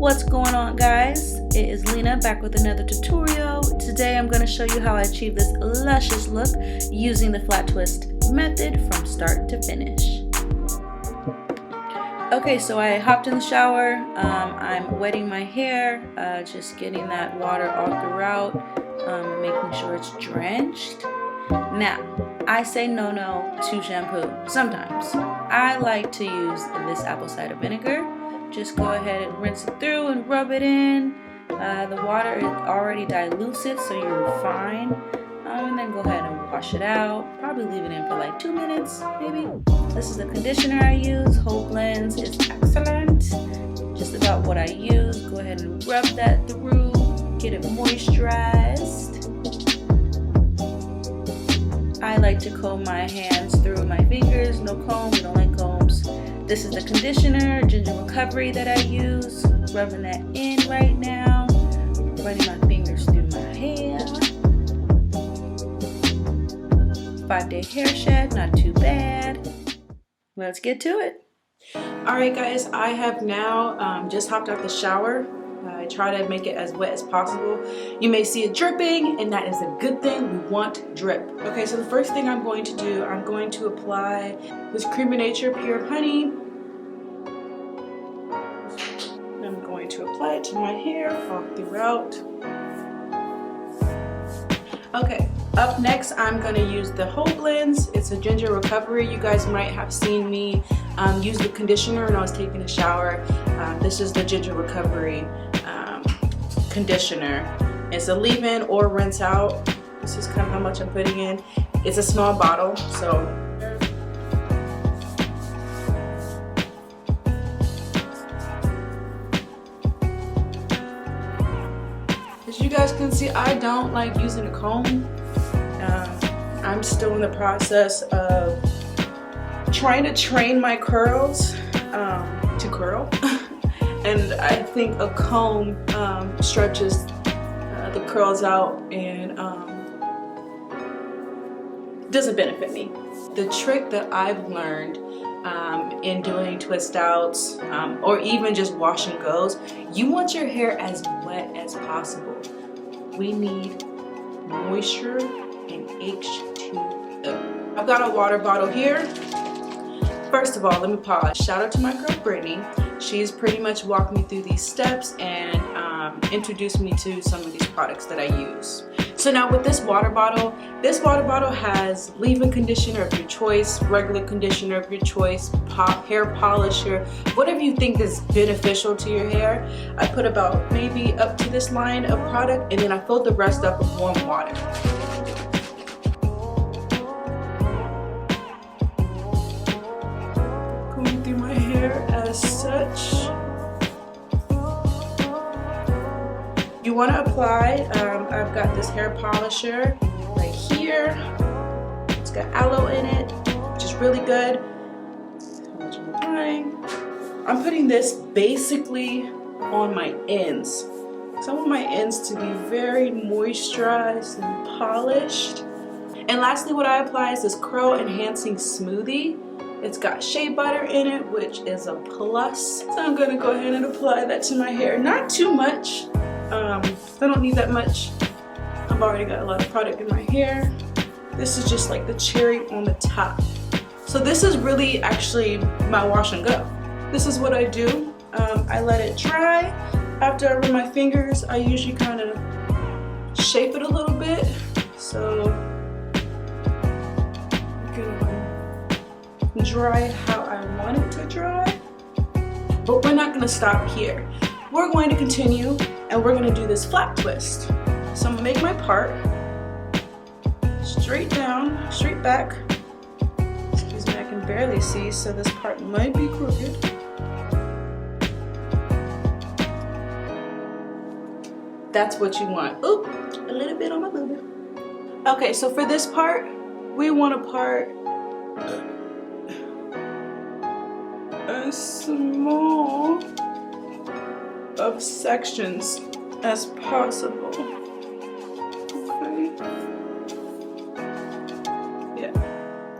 What's going on, guys? It is Lena back with another tutorial. Today I'm going to show you how I achieve this luscious look using the flat twist method from start to finish. Okay, so I hopped in the shower. I'm wetting my hair, just getting that water all throughout, making sure it's drenched. Now, I say no to shampoo sometimes. I like to use this apple cider vinegar. Just go ahead and rinse it through and rub it in. The water is already diluted, so you're fine. And then go ahead and wash it out. Probably leave it in for like 2 minutes, maybe. This is the conditioner I use. Whole blends is excellent. Just about what I use. Go ahead and rub that through. Get it moisturized. I like to comb my hands through my fingers. No comb, we don't like combs. This is the conditioner, ginger recovery that I use. Rubbing that in right now. Running my fingers through my hair. 5-day hair shed, not too bad. Let's get to it. Alright guys, I have now just hopped out the shower. I try to make it as wet as possible. You may see it dripping, and that is a good thing. We want drip. Okay, so the first thing I'm going to do, I'm going to apply this Creme Pure Honey. I'm going to apply it to my hair all throughout. Okay, up next I'm going to use the Whole Blends. It's a ginger recovery. You guys might have seen me use the conditioner when I was taking a shower. This is the ginger recovery conditioner. It's a leave-in or rinse out. This is kind of how much I'm putting in. It's a small bottle, so as you guys can see, I don't like using a comb. I'm still in the process of trying to train my curls to curl. And I think a comb stretches the curls out and doesn't benefit me. The trick that I've learned in doing twist outs or even just wash and goes, you want your hair as wet as possible. We need moisture and H2O. I've got a water bottle here. First of all, let me pause. Shout out to my girl Brittany. She's pretty much walked me through these steps and introduced me to some of these products that I use. So now with this water bottle has leave-in conditioner of your choice, regular conditioner of your choice, hair polisher, whatever you think is beneficial to your hair. I put about maybe up to this line of product, and then I filled the rest up with warm water. Going through my hair as such. You want to apply, I've got this hair polisher right here. It's got aloe in it, which is really good. How much am I applying? I'm putting this basically on my ends. So I want my ends to be very moisturized and polished. And lastly, what I apply is this Curl Enhancing Smoothie. It's got shea butter in it, which is a plus. So I'm going to go ahead and apply that to my hair. Not too much. I don't need that much. I've already got a lot of product in my hair. This is just like the cherry on the top. So this is really actually my wash and go. This is what I do. I let it dry. After I run my fingers, I usually kind of shape it a little bit. So I'm gonna dry it how I want it to dry. But we're not gonna stop here. We're going to continue and we're going to do this flat twist. So I'm going to make my part straight down, straight back. Excuse me, I can barely see, so this part might be crooked. That's what you want. Oop, a little bit on my boob. Okay, so for this part, we want to part as small of sections as possible. Okay. Yeah,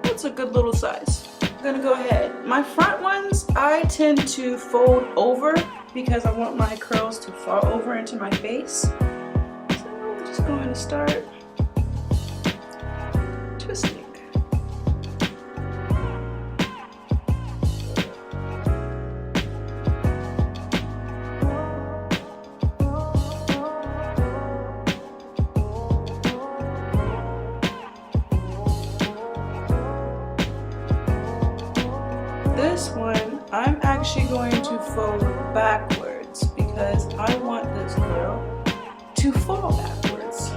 that's a good little size. I'm gonna go ahead. My front ones, I tend to fold over because I want my curls to fall over into my face. So we're just going to start twisting. This one, I'm actually going to fold backwards because I want this curl to fall backwards.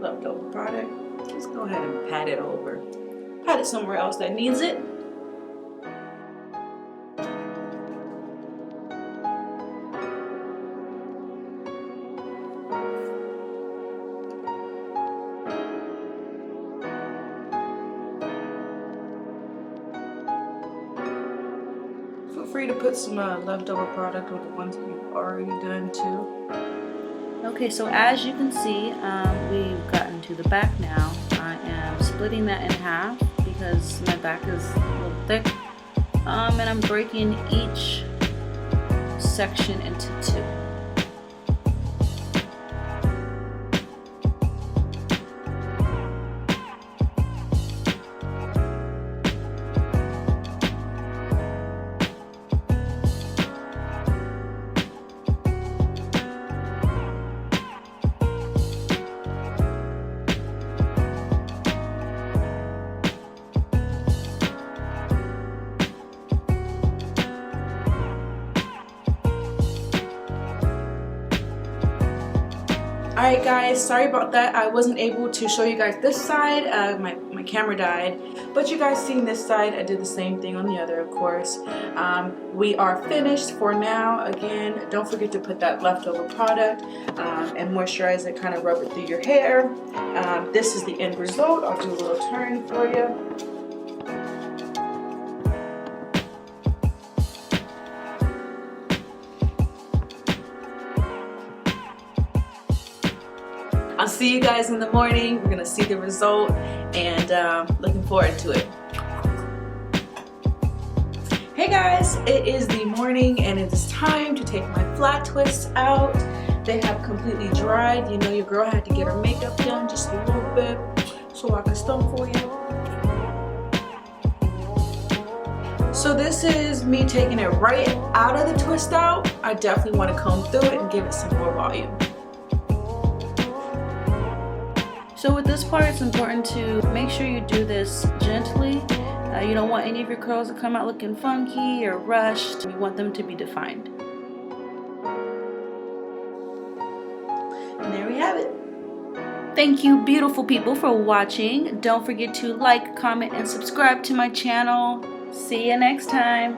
Leftover product, let's go ahead and pat it over. Pat it somewhere else that needs it. Feel free to put some leftover product on the ones that you've already done too. Okay, so as you can see, we've gotten to the back now. I am splitting that in half because my back is a little thick, and I'm breaking each section into two. Alright guys, sorry about that. I wasn't able to show you guys this side. My camera died. But you guys seen this side. I did the same thing on the other, of course. We are finished for now. Again, don't forget to put that leftover product and moisturize it, kind of rub it through your hair. This is the end result. I'll do a little turn for you. I'll see you guys in the morning. We're gonna see the result and looking forward to it. Hey guys, it is the morning and it is time to take my flat twists out. They have completely dried. You know your girl had to get her makeup done just a little bit so I can stump for you. So this is me taking it right out of the twist out. I definitely want to comb through it and give it some more volume. So with this part, it's important to make sure you do this gently. You don't want any of your curls to come out looking funky or rushed. You want them to be defined. And there we have it. Thank you, beautiful people, for watching. Don't forget to like, comment, and subscribe to my channel. See you next time.